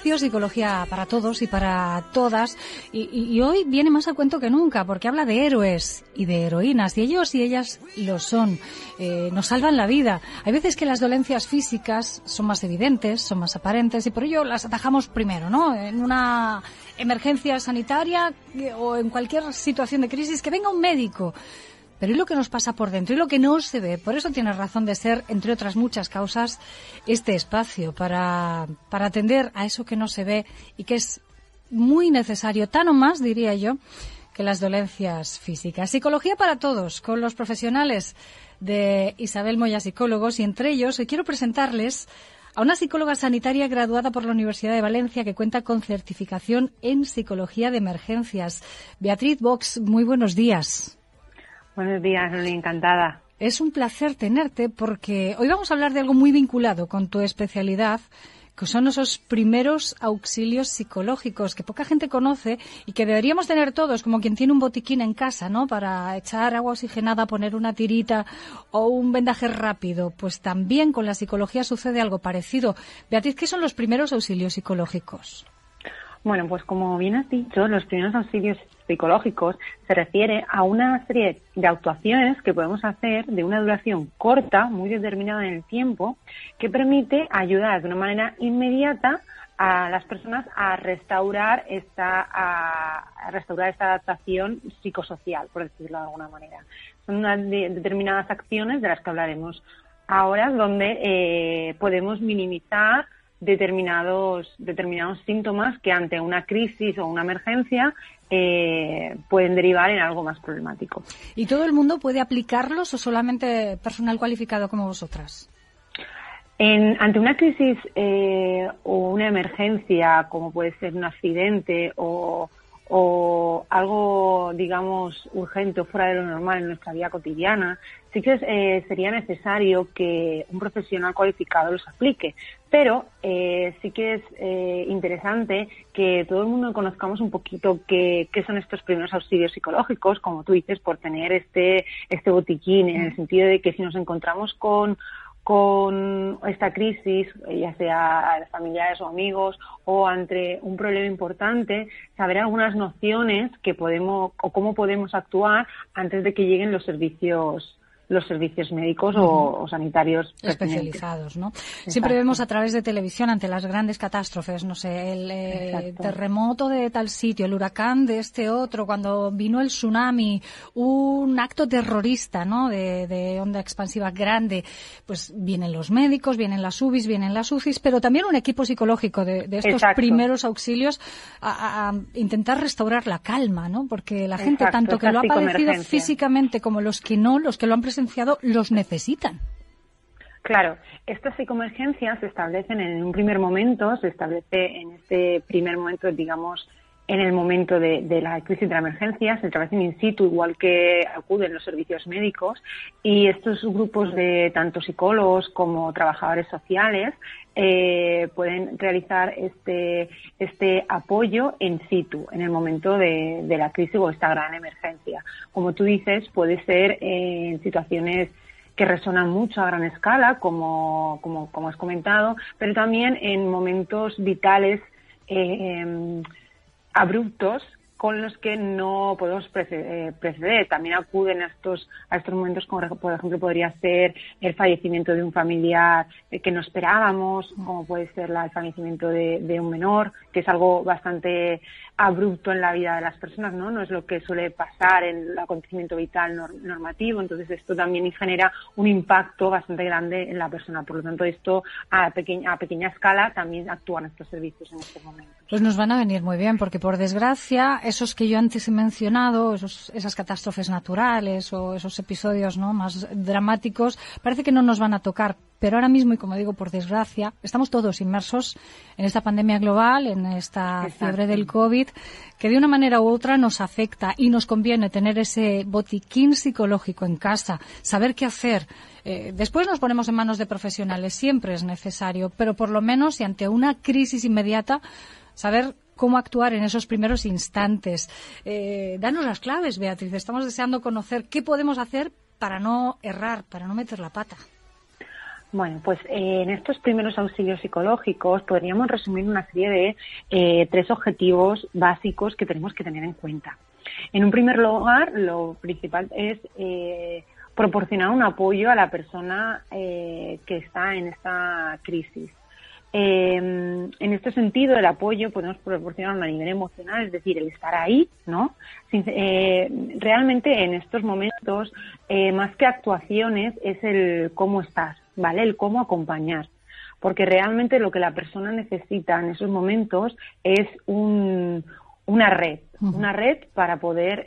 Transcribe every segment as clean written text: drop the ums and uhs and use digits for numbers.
espacio Psicología para Todos y para Todas, y hoy viene más a cuento que nunca, porque habla de héroes y de heroínas, y ellos y ellas lo son, nos salvan la vida. Hay veces que las dolencias físicas son más evidentes, son más aparentes, y por ello las atajamos primero, ¿no? En una emergencia sanitaria o en cualquier situación de crisis, que venga un médico. Pero ¿y lo que nos pasa por dentro? ¿Y lo que no se ve? Por eso tiene razón de ser, entre otras muchas causas, este espacio para atender a eso que no se ve y que es muy necesario, tan o más, diría yo, que las dolencias físicas. Psicología para Todos, con los profesionales de Isabel Moya Psicólogos, y entre ellos hoy quiero presentarles a una psicóloga sanitaria graduada por la Universidad de Valencia que cuenta con certificación en Psicología de Emergencias. Beatriz Box, muy buenos días. Buenos días, Luli, encantada. Es un placer tenerte porque hoy vamos a hablar de algo muy vinculado con tu especialidad, que son esos primeros auxilios psicológicos que poca gente conoce y que deberíamos tener todos, como quien tiene un botiquín en casa, ¿no? Para echar agua oxigenada, poner una tirita o un vendaje rápido. Pues también con la psicología sucede algo parecido. Beatriz, ¿qué son los primeros auxilios psicológicos? Bueno, pues como bien has dicho, los primeros auxilios psicológicos se refiere a una serie de actuaciones que podemos hacer de una duración corta, muy determinada en el tiempo, que permite ayudar de una manera inmediata a las personas a restaurar esta adaptación psicosocial, por decirlo de alguna manera. Son unas determinadas acciones de las que hablaremos ahora, donde podemos minimizar determinados síntomas que ante una crisis o una emergencia pueden derivar en algo más problemático. ¿Y todo el mundo puede aplicarlos o solamente personal cualificado como vosotras? Ante una crisis o una emergencia, como puede ser un accidente o algo, digamos, urgente o fuera de lo normal en nuestra vida cotidiana, sí que sería necesario que un profesional cualificado los aplique. Pero sí que es interesante que todo el mundo conozcamos un poquito qué son estos primeros auxilios psicológicos, como tú dices, por tener este botiquín, en el sentido de que si nos encontramos con esta crisis, ya sea a familiares o amigos, o ante un problema importante, saber algunas nociones que podemos o cómo podemos actuar antes de que lleguen los servicios médicos o sanitarios especializados, ¿no? Exacto. Siempre vemos a través de televisión ante las grandes catástrofes, no sé, el terremoto de tal sitio, el huracán de este otro, cuando vino el tsunami, un acto terrorista, ¿no? De onda expansiva grande, pues vienen los médicos, vienen las UBIs, vienen las UCIs, pero también un equipo psicológico de estos primeros auxilios a intentar restaurar la calma, ¿no? Porque la gente, tanto que lo ha padecido físicamente como los que lo han presenciado, los necesitan. Claro, estas psicoemergencias se establecen en un primer momento, digamos, en el momento de la crisis de la emergencia, se establecen in situ, igual que acuden los servicios médicos, y estos grupos de tanto psicólogos como trabajadores sociales pueden realizar este apoyo in situ en el momento de la crisis o esta gran emergencia. Como tú dices, puede ser en situaciones que resonan mucho a gran escala, como has comentado, pero también en momentos vitales abruptos con los que no podemos preceder. También acuden a estos momentos, como por ejemplo podría ser el fallecimiento de un familiar que no esperábamos, como puede ser el fallecimiento de un menor, que es algo bastante abrupto en la vida de las personas, ¿no? No es lo que suele pasar en el acontecimiento vital normativo. Entonces esto también genera un impacto bastante grande en la persona. Por lo tanto, esto a pequeña escala también actúan estos servicios en estos momentos. Pues nos van a venir muy bien, porque por desgracia esos que yo antes he mencionado, esas catástrofes naturales o esos episodios, ¿no?, más dramáticos, parece que no nos van a tocar. Pero ahora mismo, y como digo, por desgracia, estamos todos inmersos en esta pandemia global, en esta fiebre del COVID, que de una manera u otra nos afecta, y nos conviene tener ese botiquín psicológico en casa, saber qué hacer. Después nos ponemos en manos de profesionales, siempre es necesario, pero por lo menos, y ante una crisis inmediata, saber cómo actuar en esos primeros instantes. Danos las claves, Beatriz. Estamos deseando conocer qué podemos hacer para no errar, para no meter la pata. Bueno, pues en estos primeros auxilios psicológicos podríamos resumir una serie de 3 objetivos básicos que tenemos que tener en cuenta. En un primer lugar, lo principal es proporcionar un apoyo a la persona que está en esta crisis. En este sentido, el apoyo podemos proporcionarlo a nivel emocional, es decir, el estar ahí, ¿no? Realmente en estos momentos, más que actuaciones, es el cómo estás, ¿vale? El cómo acompañar. Porque realmente lo que la persona necesita en esos momentos es una red para poder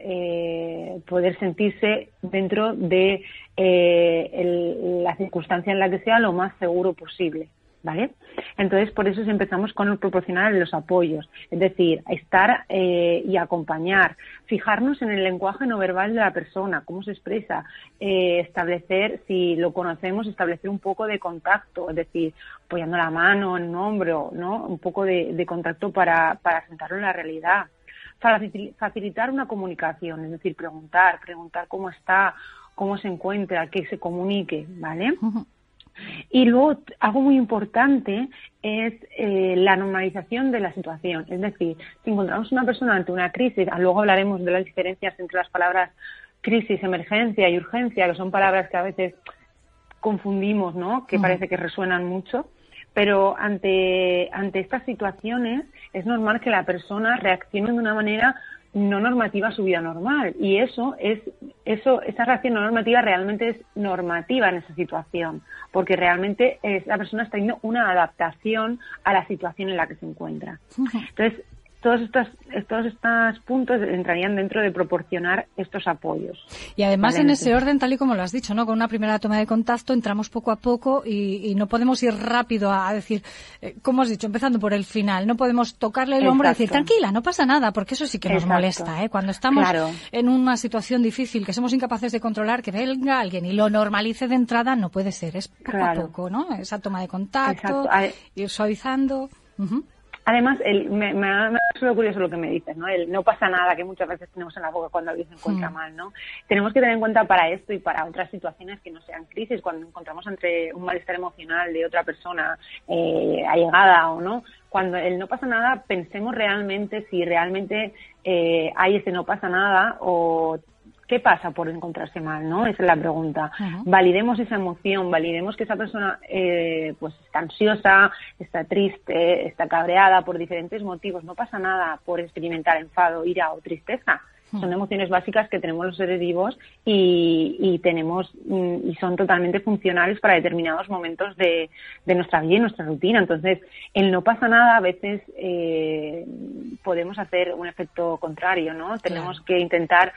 sentirse dentro de la circunstancia en la que sea lo más seguro posible, ¿vale? Entonces, por eso empezamos con el proporcionar los apoyos, es decir, estar y acompañar, fijarnos en el lenguaje no verbal de la persona, cómo se expresa, establecer, si lo conocemos, establecer un poco de contacto, es decir, apoyando la mano en un hombro, ¿no? Un poco de contacto para sentarlo en la realidad. Facilitar una comunicación, es decir, preguntar cómo está, cómo se encuentra, que se comunique, ¿vale? Uh-huh. Y luego, algo muy importante es la normalización de la situación. Es decir, si encontramos una persona ante una crisis, luego hablaremos de las diferencias entre las palabras crisis, emergencia y urgencia, que son palabras que a veces confundimos, ¿no? Que parece que resuenan mucho. Pero ante estas situaciones es normal que la persona reaccione de una manera no normativa a su vida normal, y esa reacción no normativa realmente es normativa en esa situación, porque realmente la persona está teniendo una adaptación a la situación en la que se encuentra. Entonces, todos estos puntos entrarían dentro de proporcionar estos apoyos. Y además, ¿vale? En ese orden, tal y como lo has dicho, ¿no? Con una primera toma de contacto entramos poco a poco y no podemos ir rápido a decir, como has dicho, empezando por el final. No podemos tocarle el hombro y decir, tranquila, no pasa nada, porque eso sí que nos molesta, ¿eh? Cuando estamos en una situación difícil que somos incapaces de controlar, que venga alguien y lo normalice de entrada, no puede ser. Es poco a poco, ¿no? Esa toma de contacto, ir suavizando. Uh-huh. Además, me ha sido curioso lo que me dices, ¿no? El no pasa nada, que muchas veces tenemos en la boca cuando alguien se encuentra mal, ¿no? Tenemos que tener en cuenta para esto y para otras situaciones que no sean crisis, cuando encontramos entre un malestar emocional de otra persona allegada o no, cuando el no pasa nada, pensemos realmente si realmente hay ese no pasa nada o ¿qué pasa por encontrarse mal, no? Esa es la pregunta. Uh-huh. Validemos esa emoción, validemos que esa persona pues está ansiosa, está triste, está cabreada por diferentes motivos. No pasa nada por experimentar enfado, ira o tristeza. Uh-huh. Son emociones básicas que tenemos los seres vivos y son totalmente funcionales para determinados momentos de nuestra vida y nuestra rutina. Entonces, el no pasa nada a veces podemos hacer un efecto contrario, ¿no? Tenemos que intentar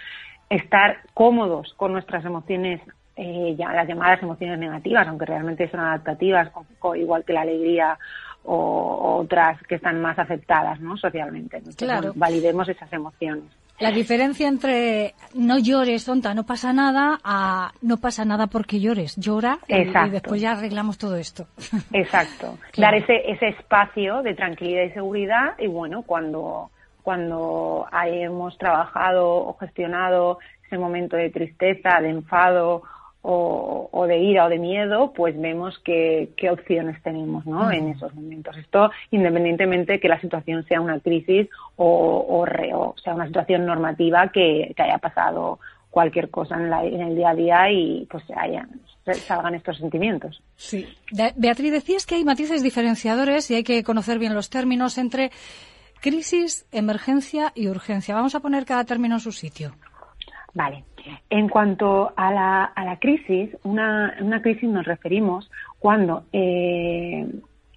estar cómodos con nuestras emociones, las llamadas emociones negativas, aunque realmente son adaptativas, igual que la alegría o otras que están más aceptadas, ¿no? Socialmente. Entonces, bueno, validemos esas emociones. La diferencia entre no llores, tonta, no pasa nada, a no pasa nada porque llores. Llora y después ya arreglamos todo esto. Exacto. Dar ese espacio de tranquilidad y seguridad y, bueno, cuando hemos trabajado o gestionado ese momento de tristeza, de enfado o de ira o de miedo, pues vemos qué opciones tenemos, ¿no? En esos momentos. Esto independientemente que la situación sea una crisis o sea una situación normativa que haya pasado cualquier cosa en el día a día y pues salgan estos sentimientos. Sí. Beatriz, decías que hay matices diferenciadores y hay que conocer bien los términos entre crisis, emergencia y urgencia. Vamos a poner cada término en su sitio. Vale. En cuanto a la crisis, una crisis nos referimos cuando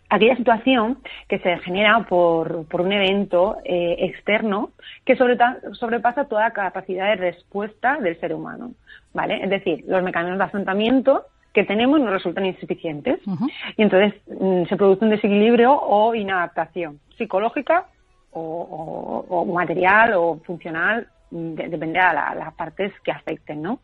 aquella situación que se genera por un evento externo que sobrepasa toda capacidad de respuesta del ser humano, ¿vale? Es decir, los mecanismos de afrontamiento que tenemos nos resultan insuficientes. Uh-huh. Y entonces se produce un desequilibrio o inadaptación psicológica o material o funcional, depende de las partes que afecten, ¿no?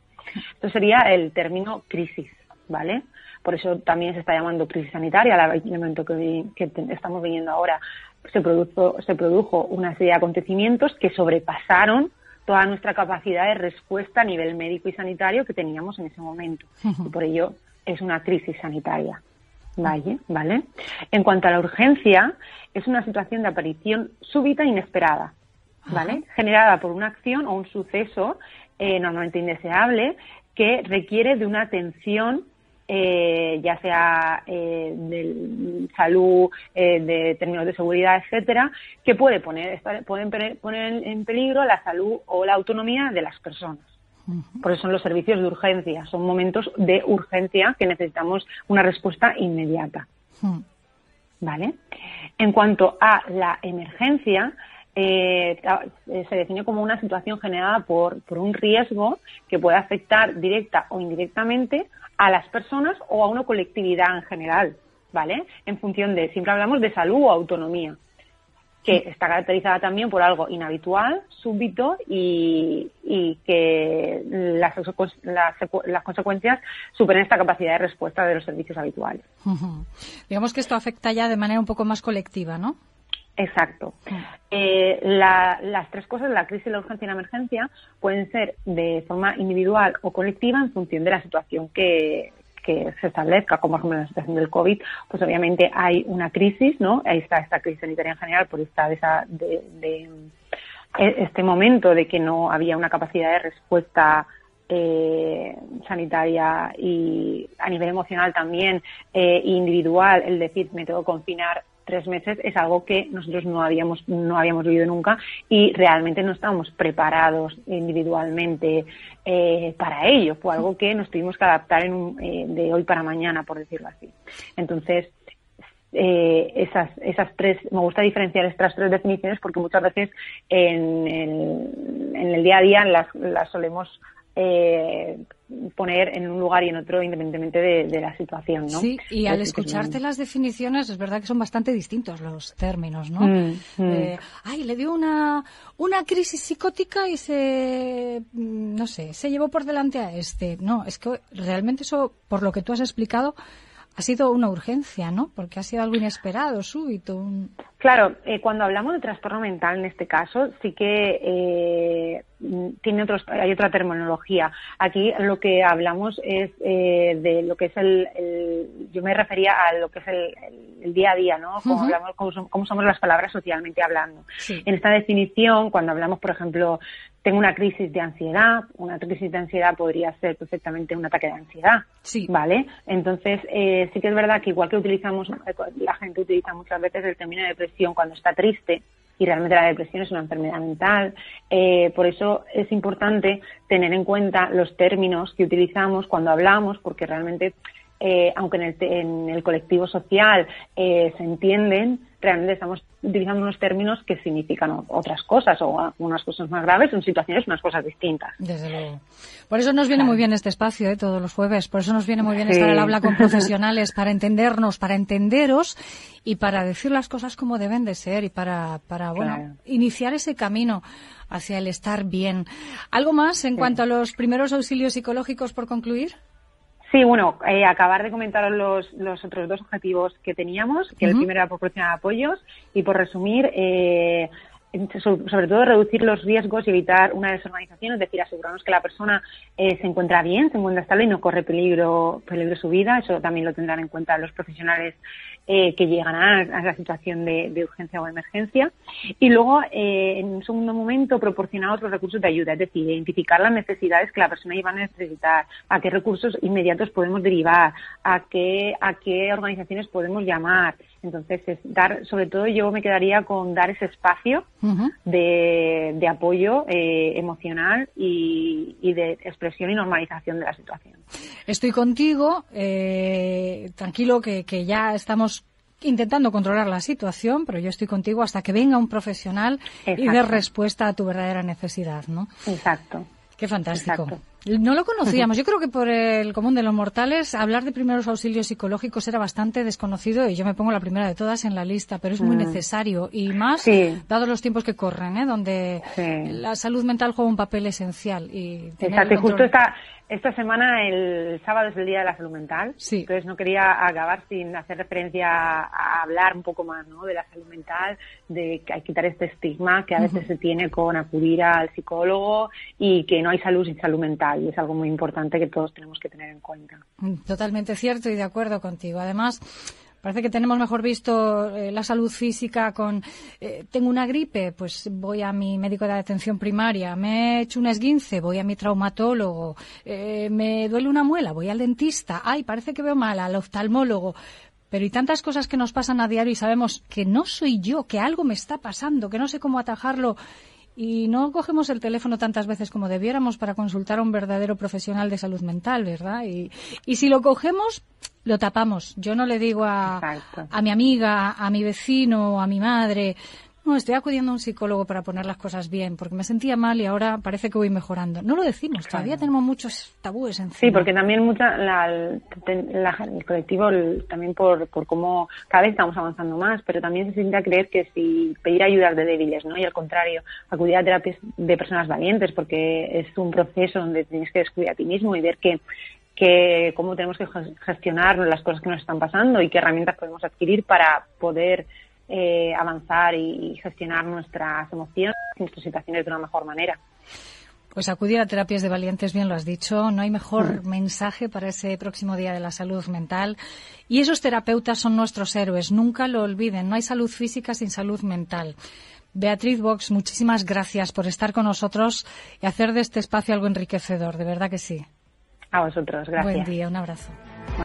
Esto sería el término crisis, ¿vale? Por eso también se está llamando crisis sanitaria, al momento que estamos viviendo ahora. Se produjo una serie de acontecimientos que sobrepasaron toda nuestra capacidad de respuesta a nivel médico y sanitario que teníamos en ese momento. Uh-huh. Y por ello es una crisis sanitaria. ¿Vale? En cuanto a la urgencia, es una situación de aparición súbita e inesperada, ¿vale? Generada por una acción o un suceso normalmente indeseable que requiere de una atención ya sea de salud, de términos de seguridad, etcétera, que pueden poner en peligro la salud o la autonomía de las personas. Por eso son los servicios de urgencia, son momentos de urgencia que necesitamos una respuesta inmediata. ¿Vale? En cuanto a la emergencia, se define como una situación generada por un riesgo que puede afectar directa o indirectamente a las personas o a una colectividad en general, ¿vale? En función de, siempre hablamos de salud o autonomía, que está caracterizada también por algo inhabitual, súbito y que las consecuencias superen esta capacidad de respuesta de los servicios habituales. Digamos que esto afecta ya de manera un poco más colectiva, ¿no? Exacto. Las tres cosas, la crisis, la urgencia y la emergencia, pueden ser de forma individual o colectiva en función de la situación que se establezca, como por ejemplo en la situación del COVID, pues obviamente hay una crisis, ¿no? Ahí está esta crisis sanitaria en general por este momento de que no había una capacidad de respuesta sanitaria y a nivel emocional también individual, el decir me tengo que confinar 3 meses es algo que nosotros no habíamos vivido nunca y realmente no estábamos preparados individualmente para ello. Fue algo que nos tuvimos que adaptar de hoy para mañana, por decirlo así. Entonces, esas tres, me gusta diferenciar estas tres definiciones porque muchas veces en el día a día las solemos poner en un lugar y en otro independientemente de la situación, ¿no? Sí, y al escucharte las definiciones es verdad que son bastante distintos los términos, ¿no? Le dio una crisis psicótica y se llevó por delante a este. No, es que realmente eso, por lo que tú has explicado, ha sido una urgencia, ¿no? Porque ha sido algo inesperado, súbito. Claro, cuando hablamos de trastorno mental en este caso, sí que hay otra terminología. Aquí lo que hablamos es de lo que es yo me refería a lo que es el día a día, ¿no? Como hablamos, cómo somos las palabras socialmente hablando. Sí. En esta definición, cuando hablamos, por ejemplo, tengo una crisis de ansiedad. Una crisis de ansiedad podría ser perfectamente un ataque de ansiedad, sí. ¿Vale? Entonces, sí que es verdad que igual que la gente utiliza muchas veces el término de depresión cuando está triste, y realmente la depresión es una enfermedad mental. Por eso es importante tener en cuenta los términos que utilizamos cuando hablamos, porque realmente, aunque en el colectivo social se entienden, realmente estamos utilizando unos términos que significan otras cosas, o unas cosas más graves, en situaciones unas cosas distintas. Desde luego. Por eso nos viene muy bien este espacio, todos los jueves. Por eso nos viene muy bien estar al habla con profesionales, para entendernos, para entenderos y para decir las cosas como deben de ser y para iniciar ese camino hacia el estar bien. ¿Algo más en cuanto a los primeros auxilios psicológicos por concluir? Sí, bueno, acabar de comentaros los otros dos objetivos que teníamos, que el primero era proporcionar apoyos y, por resumir, sobre todo reducir los riesgos y evitar una desorganización, es decir, asegurarnos que la persona se encuentra bien, se encuentra estable y no corre peligro su vida. Eso también lo tendrán en cuenta los profesionales que llegan a la situación de urgencia o emergencia. Y luego, en un segundo momento, proporcionar otros recursos de ayuda, es decir, identificar las necesidades que la persona iba a necesitar, a qué recursos inmediatos podemos derivar, a qué organizaciones podemos llamar. Entonces, sobre todo yo me quedaría con dar ese espacio de apoyo emocional y de expresión y normalización de la situación. Estoy contigo, tranquilo que ya estamos intentando controlar la situación, pero yo estoy contigo hasta que venga un profesional y dé respuesta a tu verdadera necesidad, ¿no? Exacto. Qué fantástico. Exacto. No lo conocíamos. Yo creo que por el común de los mortales hablar de primeros auxilios psicológicos era bastante desconocido y yo me pongo la primera de todas en la lista, pero es muy necesario y más dados los tiempos que corren, donde la salud mental juega un papel esencial. Exacto, y justo esta semana, el sábado, es el Día de la Salud Mental, entonces no quería acabar sin hacer referencia a hablar un poco más, ¿no?, de la salud mental, de que hay que quitar este estigma que a veces se tiene con acudir al psicólogo y que no hay salud sin salud mental. y es algo muy importante que todos tenemos que tener en cuenta. Totalmente cierto y de acuerdo contigo. Además, parece que tenemos mejor visto la salud física con tengo una gripe, pues voy a mi médico de atención primaria, me he hecho un esguince, voy a mi traumatólogo, me duele una muela, voy al dentista, ay, parece que veo mal, al oftalmólogo. Pero y tantas cosas que nos pasan a diario y sabemos que no soy yo, que algo me está pasando, que no sé cómo atajarlo y no cogemos el teléfono tantas veces como debiéramos para consultar a un verdadero profesional de salud mental, ¿verdad? Y si lo cogemos, lo tapamos. Yo no le digo a mi amiga, a mi vecino, a mi madre, no, estoy acudiendo a un psicólogo para poner las cosas bien, porque me sentía mal y ahora parece que voy mejorando. No lo decimos, todavía tenemos muchos tabúes encima. Sí, porque también el colectivo, también por cómo cada vez estamos avanzando más, pero también se siente a creer que si pedir ayuda es de débiles, ¿no? Y al contrario, acudir a terapias de personas valientes, porque es un proceso donde tienes que descubrir a ti mismo y ver que cómo tenemos que gestionar las cosas que nos están pasando y qué herramientas podemos adquirir para poder avanzar y gestionar nuestras emociones, nuestras situaciones de una mejor manera. Pues acudir a terapias de valientes, bien lo has dicho, no hay mejor mensaje para ese próximo Día de la Salud Mental. Y esos terapeutas son nuestros héroes, nunca lo olviden, no hay salud física sin salud mental. Beatriz Box, muchísimas gracias por estar con nosotros y hacer de este espacio algo enriquecedor, de verdad que sí. A vosotros, gracias. Buen día, un abrazo.